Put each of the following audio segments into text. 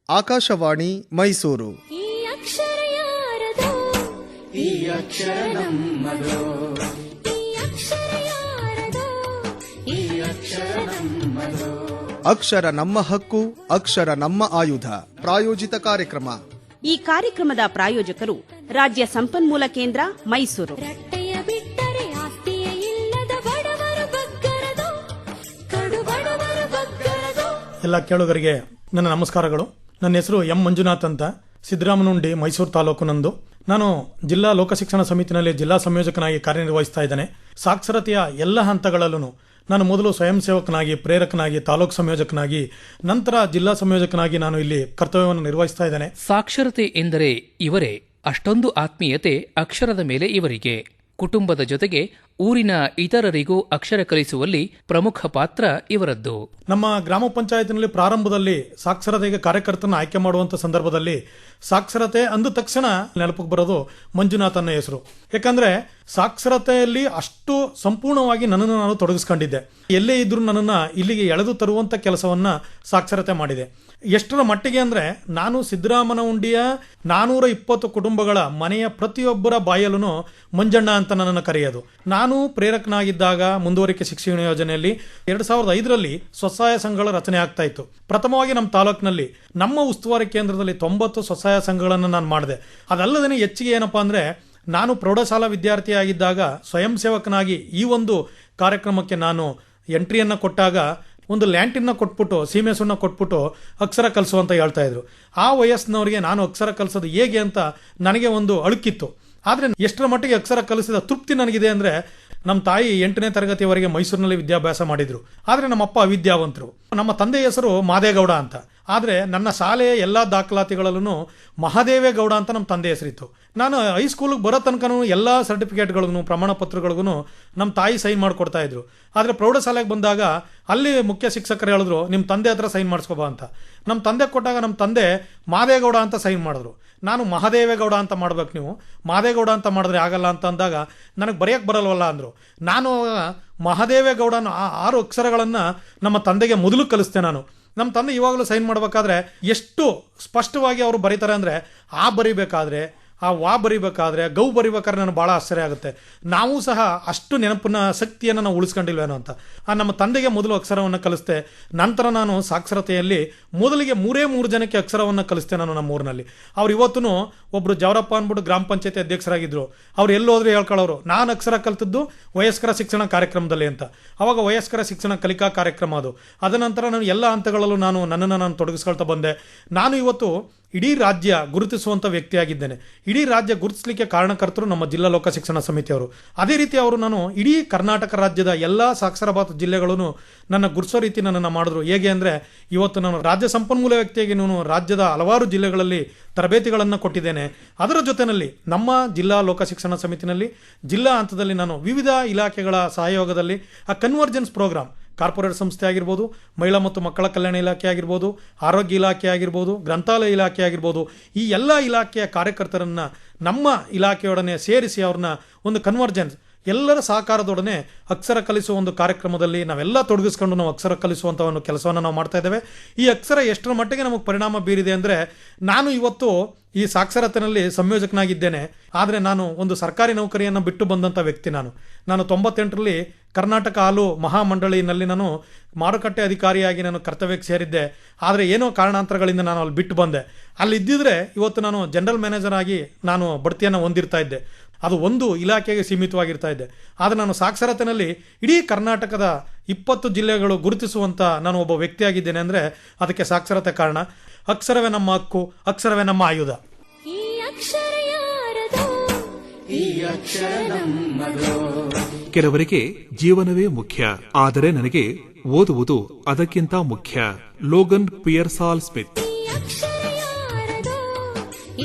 ಆಕಾಶವಾಣಿ ಮೈಸೂರು. ಈ ಅಕ್ಷರ ಯಾರದೋ, ಈ ಅಕ್ಷರ ನಮ್ಮದೋ, ಈ ಅಕ್ಷರ ಯಾರದೋ, ಈ ಅಕ್ಷರ ನಮ್ಮದೋ. ಅಕ್ಷರ ನಮ್ಮ ಹಕ್ಕು, ಅಕ್ಷರ ನಮ್ಮ ಆಯುಧ. ಪ್ರಾಯೋಜಿತ ಕಾರ್ಯಕ್ರಮ. ಈ ಕಾರ್ಯಕ್ರಮದ ಪ್ರಾಯೋಜಕರು ರಾಜ್ಯ ಸಂಪನ್ಮೂಲ ಕೇಂದ್ರ ಮೈಸೂರು. ರಟ್ಟೆಯ ಬಿಟ್ಟರೆ ಆಸ್ತಿಯ ಇಲ್ಲದ ಬಡವರ ಬಗ್ಗರದು, ಕಡು ಬಡವರ ಬಗ್ಗರದು. ಎಲ್ಲ ಕೇಳುಗರಿಗೆ ನನ್ನ ನಮಸ್ಕಾರಗಳು. ನನ್ನ ಹೆಸರು ಎಂ ಮಂಜುನಾಥ್ ಅಂತ, ಸಿದ್ದರಾಮನುಂಡಿ, ಮೈಸೂರು ತಾಲೂಕು ನಂದು. ನಾನು ಜಿಲ್ಲಾ ಲೋಕಶಿಕ್ಷಣ ಸಮಿತಿನಲ್ಲಿ ಜಿಲ್ಲಾ ಸಂಯೋಜಕನಾಗಿ ಕಾರ್ಯನಿರ್ವಹಿಸ್ತಾ ಇದ್ದೇನೆ. ಸಾಕ್ಷರತೆಯ ಎಲ್ಲ ಹಂತಗಳಲ್ಲೂ ನಾನು ಮೊದಲು ಸ್ವಯಂ ಸೇವಕನಾಗಿ, ಪ್ರೇರಕನಾಗಿ, ತಾಲೂಕು ಸಂಯೋಜಕನಾಗಿ, ನಂತರ ಜಿಲ್ಲಾ ಸಂಯೋಜಕನಾಗಿ ನಾನು ಇಲ್ಲಿ ಕರ್ತವ್ಯವನ್ನು ನಿರ್ವಹಿಸ್ತಾ ಇದ್ದೇನೆ. ಸಾಕ್ಷರತೆ ಎಂದರೆ ಇವರೇ. ಅಷ್ಟೊಂದು ಆತ್ಮೀಯತೆ ಅಕ್ಷರದ ಮೇಲೆ ಇವರಿಗೆ. ಕುಟುಂಬದ ಜೊತೆಗೆ ಊರಿನ ಇತರರಿಗೂ ಅಕ್ಷರ ಕಲಿಸುವಲ್ಲಿ ಪ್ರಮುಖ ಪಾತ್ರ ಇವರದ್ದು. ನಮ್ಮ ಗ್ರಾಮ ಪಂಚಾಯತ್ನಲ್ಲಿ ಪ್ರಾರಂಭದಲ್ಲಿ ಸಾಕ್ಷರತೆಗೆ ಕಾರ್ಯಕರ್ತನ ಆಯ್ಕೆ ಮಾಡುವಂತ ಸಂದರ್ಭದಲ್ಲಿ ಸಾಕ್ಷರತೆ ಅಂದ ತಕ್ಷಣ ನೆನಪಿಗೆ ಬರೋದು ಮಂಜುನಾಥ್ ಅನ್ನೋ ಹೆಸರು. ಯಾಕಂದ್ರೆ ಸಾಕ್ಷರತೆಯಲ್ಲಿ ಅಷ್ಟು ಸಂಪೂರ್ಣವಾಗಿ ನನ್ನನ್ನು ನಾನು ತೊಡಗಿಸ್ಕೊಂಡಿದ್ದೆ. ಎಲ್ಲೇ ಇದ್ರೂ ನನ್ನನ್ನು ಇಲ್ಲಿಗೆ ಎಳೆದು ತರುವಂತ ಕೆಲಸವನ್ನ ಸಾಕ್ಷರತೆ ಮಾಡಿದೆ. ಎಷ್ಟರ ಮಟ್ಟಿಗೆ ಅಂದ್ರೆ, ನಾನು ಸಿದ್ದರಾಮನಹುಂಡಿಯ 420 ಕುಟುಂಬಗಳ ಮನೆಯ ಪ್ರತಿಯೊಬ್ಬರ ಬಾಯಲ್ಲೂ ಮಂಜಣ್ಣ ಅಂತ ನನ್ನನ್ನು ಕರೆಯೋದು. ನಾನು ಪ್ರೇರಕನಾಗಿದ್ದಾಗ ಮುಂದುವರಿಕೆ ಶಿಕ್ಷಣ ಯೋಜನೆಯಲ್ಲಿ 2005ರಲ್ಲಿ ಸ್ವಸಹಾಯ ಸಂಘಗಳ ರಚನೆ ಆಗ್ತಾ ಇತ್ತು. ಪ್ರಥಮವಾಗಿ ನಮ್ಮ ತಾಲೂಕಿನಲ್ಲಿ ನಮ್ಮ ಉಸ್ತುವಾರಿ ಕೇಂದ್ರದಲ್ಲಿ 90 ಸ್ವಸಹಾಯ ಸಂಘಗಳನ್ನು ನಾನು ಮಾಡಿದೆ. ಅದಲ್ಲದೇ ಹೆಚ್ಚಿಗೆ ಏನಪ್ಪಾ ಅಂದ್ರೆ, ನಾನು ಪ್ರೌಢಶಾಲಾ ವಿದ್ಯಾರ್ಥಿಯಾಗಿದ್ದಾಗ ಸ್ವಯಂ ಸೇವಕನಾಗಿ ಈ ಒಂದು ಕಾರ್ಯಕ್ರಮಕ್ಕೆ ನಾನು ಎಂಟ್ರಿಯನ್ನ ಕೊಟ್ಟಾಗ ಒಂದು ಲ್ಯಾಂಟಿನ ಕೊಟ್ಬಿಟ್ಟು, ಸೀಮೆಸುಣ್ಣ ಕೊಟ್ಬಿಟ್ಟು ಅಕ್ಷರ ಕಲಿಸು ಅಂತ ಹೇಳ್ತಾ ಇದ್ರು. ಆ ವಯಸ್ಸಿನವರಿಗೆ ನಾನು ಅಕ್ಷರ ಕಲಿಸೋದು ಹೇಗೆ ಅಂತ ನನಗೆ ಒಂದು ಅಳುಕಿತ್ತು. ಆದರೆ ಎಷ್ಟರ ಮಟ್ಟಿಗೆ ಅಕ್ಷರ ಕಲಿಸಿದ ತೃಪ್ತಿ ನನಗಿದೆ ಅಂದರೆ, ನಮ್ಮ ತಾಯಿ 8ನೇ ತರಗತಿಯವರೆಗೆ ಮೈಸೂರಿನಲ್ಲಿ ವಿದ್ಯಾಭ್ಯಾಸ ಮಾಡಿದ್ರು. ಆದರೆ ನಮ್ಮಪ್ಪ ಅವಿದ್ಯಾವಂತರು. ನಮ್ಮ ತಂದೆ ಹೆಸರು ಮಾದೇಗೌಡ ಅಂತ. ಆದರೆ ನನ್ನ ಶಾಲೆಯ ಎಲ್ಲ ದಾಖಲಾತಿಗಳಲ್ಲೂ ಮಹಾದೇವೇಗೌಡ ಅಂತ ನಮ್ಮ ತಂದೆ ಹೆಸರಿತ್ತು. ನಾನು ಹೈಸ್ಕೂಲಿಗೆ ಬರೋ ತನಕನೂ ಎಲ್ಲ ಸರ್ಟಿಫಿಕೇಟ್ಗಳಿಗೂ, ಪ್ರಮಾಣ ಪತ್ರಗಳಿಗೂ ನಮ್ಮ ತಾಯಿ ಸೈನ್ ಮಾಡಿಕೊಡ್ತಾ ಇದ್ರು. ಆದರೆ ಪ್ರೌಢಶಾಲೆಗೆ ಬಂದಾಗ ಅಲ್ಲಿ ಮುಖ್ಯ ಶಿಕ್ಷಕರು ಹೇಳಿದ್ರು, ನಿಮ್ಮ ತಂದೆ ಹತ್ರ ಸೈನ್ ಮಾಡಿಸ್ಕೋಬಾ ಅಂತ. ನಮ್ಮ ತಂದೆ ಕೊಟ್ಟಾಗ ನಮ್ಮ ತಂದೆ ಮಾದೇಗೌಡ ಅಂತ ಸೈನ್ ಮಾಡಿದ್ರು. ನಾನು ಮಹಾದೇವೇಗೌಡ ಅಂತ ಮಾಡ್ಬೇಕು, ನೀವು ಮಾದೇಗೌಡ ಅಂತ ಮಾಡಿದ್ರೆ ಆಗಲ್ಲ ಅಂತ ಅಂದಾಗ ನನಗೆ ಬರೆಯಕ್ಕೆ ಬರಲ್ವಲ್ಲ ಅಂದರು. ನಾನು ಮಹಾದೇವೇಗೌಡನ 6 ಅಕ್ಷರಗಳನ್ನು ನಮ್ಮ ತಂದೆಗೆ ಮೊದಲು ಕಲಿಸ್ತೆ ನಾನು. ನಮ್ಮ ತಂದೆ ಇವಾಗಲೂ ಸೈನ್ ಮಾಡಬೇಕಾದ್ರೆ ಎಷ್ಟು ಸ್ಪಷ್ಟವಾಗಿ ಅವರು ಬರೀತಾರೆ ಅಂದರೆ, ಆ ಬರಿಬೇಕಾದ್ರೆ, ಆ ವಾ ಬರಿಬೇಕಾದ್ರೆ, ಗೌ ಬರಿಬೇಕಾದ್ರೆ ನನಗೆ ಭಾಳ ಆಶ್ಚರ್ಯ ಆಗುತ್ತೆ. ನಾವು ಸಹ ಅಷ್ಟು ನೆನಪಿನ ಶಕ್ತಿಯನ್ನು ನಾವು ಉಳಿಸ್ಕೊಂಡಿಲ್ವೇನೋ ಅಂತ. ನಮ್ಮ ತಂದೆಗೆ ಮೊದಲು ಅಕ್ಷರವನ್ನು ಕಲಿಸ್ತೆ. ನಂತರ ನಾನು ಸಾಕ್ಷರತೆಯಲ್ಲಿ ಮೊದಲಿಗೆ 3 ಜನಕ್ಕೆ ಅಕ್ಷರವನ್ನು ಕಲಿಸ್ತೆ ನಾನು ನಮ್ಮ ಊರಿನಲ್ಲಿ. ಅವ್ರು ಇವತ್ತು ಒಬ್ಬರು ಜವರಪ್ಪ ಅಂದ್ಬಿಟ್ಟು ಗ್ರಾಮ ಪಂಚಾಯತಿ ಅಧ್ಯಕ್ಷರಾಗಿದ್ದರು. ಅವ್ರು ಎಲ್ಲೋದ್ರೆ ಹೇಳ್ಕೊಳ್ಳೋರು, ನಾನು ಅಕ್ಷರ ಕಲಿತದ್ದು ವಯಸ್ಕರ ಶಿಕ್ಷಣ ಕಾರ್ಯಕ್ರಮದಲ್ಲಿ ಅಂತ. ಅವಾಗ ವಯಸ್ಕರ ಶಿಕ್ಷಣ ಕಲಿಕಾ ಕಾರ್ಯಕ್ರಮ ಅದು. ಅದನಂತರ ನಾನು ಎಲ್ಲ ಹಂತಗಳಲ್ಲೂ ನನ್ನನ್ನು ನಾನು ತೊಡಗಿಸ್ಕೊಳ್ತಾ ಬಂದೆ. ನಾನು ಇವತ್ತು ಇಡೀ ರಾಜ್ಯ ಗುರುತಿಸುವಂಥ ವ್ಯಕ್ತಿಯಾಗಿದ್ದೇನೆ. ಇಡೀ ರಾಜ್ಯ ಗುರುತಿಸಲಿಕ್ಕೆ ಕಾರಣಕರ್ತರು ನಮ್ಮ ಜಿಲ್ಲಾ ಲೋಕ ಶಿಕ್ಷಣ ಸಮಿತಿಯವರು. ಅದೇ ರೀತಿ ಅವರು ನಾನು ಇಡೀ ಕರ್ನಾಟಕ ರಾಜ್ಯದ ಎಲ್ಲ ಸಾಕ್ಷರಬಾತ ಜಿಲ್ಲೆಗಳೂ ನನ್ನ ಗುರುತಿಸೋ ರೀತಿ ನನ್ನನ್ನು ಮಾಡಿದ್ರು. ಹೇಗೆ ಅಂದರೆ, ಇವತ್ತು ನಾನು ರಾಜ್ಯ ಸಂಪನ್ಮೂಲ ವ್ಯಕ್ತಿಯಾಗಿ ನಾನು ರಾಜ್ಯದ ಹಲವಾರು ಜಿಲ್ಲೆಗಳಲ್ಲಿ ತರಬೇತಿಗಳನ್ನು ಕೊಟ್ಟಿದ್ದೇನೆ. ಅದರ ಜೊತೆಯಲ್ಲಿ ನಮ್ಮ ಜಿಲ್ಲಾ ಲೋಕ ಶಿಕ್ಷಣ ಸಮಿತಿನಲ್ಲಿ ಜಿಲ್ಲಾ ಹಂತದಲ್ಲಿ ನಾನು ವಿವಿಧ ಇಲಾಖೆಗಳ ಸಹಯೋಗದಲ್ಲಿ ಆ ಕನ್ವರ್ಜೆನ್ಸ್ ಪ್ರೋಗ್ರಾಮ್, ಕಾರ್ಪೊರೇಟ್ ಸಂಸ್ಥೆ ಆಗಿರ್ಬೋದು, ಮಹಿಳಾ ಮತ್ತು ಮಕ್ಕಳ ಕಲ್ಯಾಣ ಇಲಾಖೆ ಆಗಿರ್ಬೋದು, ಆರೋಗ್ಯ ಇಲಾಖೆ ಆಗಿರ್ಬೋದು, ಗ್ರಂಥಾಲಯ ಇಲಾಖೆ ಆಗಿರ್ಬೋದು, ಈ ಎಲ್ಲ ಇಲಾಖೆಯ ಕಾರ್ಯಕರ್ತರನ್ನು ನಮ್ಮ ಇಲಾಖೆಯೊಡನೆ ಸೇರಿಸಿ ಅವ್ರನ್ನ ಒಂದು ಕನ್ವರ್ಜೆನ್ಸ್, ಎಲ್ಲರ ಸಹಕಾರದೊಡನೆ ಅಕ್ಷರ ಕಲಿಸುವ ಒಂದು ಕಾರ್ಯಕ್ರಮದಲ್ಲಿ ನಾವೆಲ್ಲ ತೊಡಗಿಸ್ಕೊಂಡು ನಾವು ಅಕ್ಷರ ಕಲಿಸುವಂಥ ಒಂದು ಕೆಲಸವನ್ನು ನಾವು ಮಾಡ್ತಾ ಇದ್ದೇವೆ. ಈ ಅಕ್ಷರ ಎಷ್ಟರ ಮಟ್ಟಿಗೆ ನಮಗೆ ಪರಿಣಾಮ ಬೀರಿದೆ ಅಂದರೆ, ನಾನು ಇವತ್ತು ಈ ಸಾಕ್ಷರತೆಯಲ್ಲಿ ಸಂಯೋಜಕನಾಗಿದ್ದೇನೆ. ಆದರೆ ನಾನು ಒಂದು ಸರ್ಕಾರಿ ನೌಕರಿಯನ್ನು ಬಿಟ್ಟು ಬಂದಂಥ ವ್ಯಕ್ತಿ. ನಾನು 98ರಲ್ಲಿ ಕರ್ನಾಟಕ ಹಾಲು ಮಹಾಮಂಡಳಿನಲ್ಲಿ ನಾನು ಮಾರುಕಟ್ಟೆ ಅಧಿಕಾರಿಯಾಗಿ ನಾನು ಕರ್ತವ್ಯಕ್ಕೆ ಸೇರಿದ್ದೆ. ಆದರೆ ಏನೋ ಕಾರಣಾಂತರಗಳಿಂದ ನಾನು ಅಲ್ಲಿ ಬಿಟ್ಟು ಬಂದೆ. ಅಲ್ಲಿ ಇದ್ದಿದ್ರೆ ಇವತ್ತು ನಾನು ಜನರಲ್ ಮ್ಯಾನೇಜರ್ ಆಗಿ ನಾನು ಬಡ್ತಿಯನ್ನು ಹೊಂದಿರ್ತಾ ಇದ್ದೆ. ಅದು ಒಂದು ಇಲಾಖೆಗೆ ಸೀಮಿತವಾಗಿರ್ತಾ ಇದ್ದೆ. ಆದರೆ ನಾನು ಸಾಕ್ಷರತೆಯಲ್ಲಿ ಇಡೀ ಕರ್ನಾಟಕದ 20 ಜಿಲ್ಲೆಗಳು ಗುರುತಿಸುವಂಥ ನಾನು ಒಬ್ಬ ವ್ಯಕ್ತಿಯಾಗಿದ್ದೇನೆ ಅಂದರೆ ಅದಕ್ಕೆ ಸಾಕ್ಷರತೆ ಕಾರಣ. ಅಕ್ಷರವೇ ನಮ್ಮ ಹಕ್ಕು, ಅಕ್ಷರವೇ ನಮ್ಮ ಆಯುಧ. ಈ ಅಕ್ಷರ ಯಾರದೋ, ಈ ಅಕ್ಷರ ನಮ್ಮದೋ. ಕೆಲವರಿಗೆ ಜೀವನವೇ ಮುಖ್ಯ, ಆದರೆ ನನಗೆ ಓದುವುದು ಅದಕ್ಕಿಂತ ಮುಖ್ಯ. Logan Pearsall Smith. ಈ ಅಕ್ಷರ ಯಾರದೋ,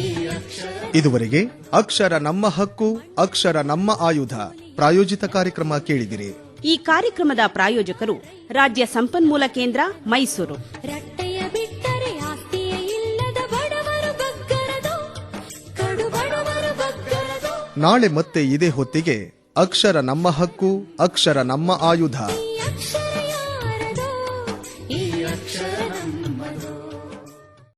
ಈ ಅಕ್ಷರ. ಇದುವರೆಗೆ ಅಕ್ಷರ ನಮ್ಮ ಹಕ್ಕು, ಅಕ್ಷರ ನಮ್ಮ ಆಯುಧ ಪ್ರಾಯೋಜಿತ ಕಾರ್ಯಕ್ರಮ ಕೇಳಿದಿರಿ. ಈ ಕಾರ್ಯಕ್ರಮದ ಪ್ರಾಯೋಜಕರು ರಾಜ್ಯ ಸಂಪನ್ಮೂಲ ಕೇಂದ್ರ ಮೈಸೂರು. ರಟ್ಟೆಯ ಬಿಟ್ಟರೆ ಆಸ್ತಿಯ ಇಲ್ಲದ ಬಡವರ ಬಗ್ಗರದು, ಕಡು ಬಡವರ ಬಗ್ಗರದು. ನಾಳೆ ಮತ್ತೆ ಇದೇ ಹೊತ್ತಿಗೆ ಅಕ್ಷರ ನಮ್ಮ ಹಕ್ಕು, ಅಕ್ಷರ ನಮ್ಮ ಆಯುಧ.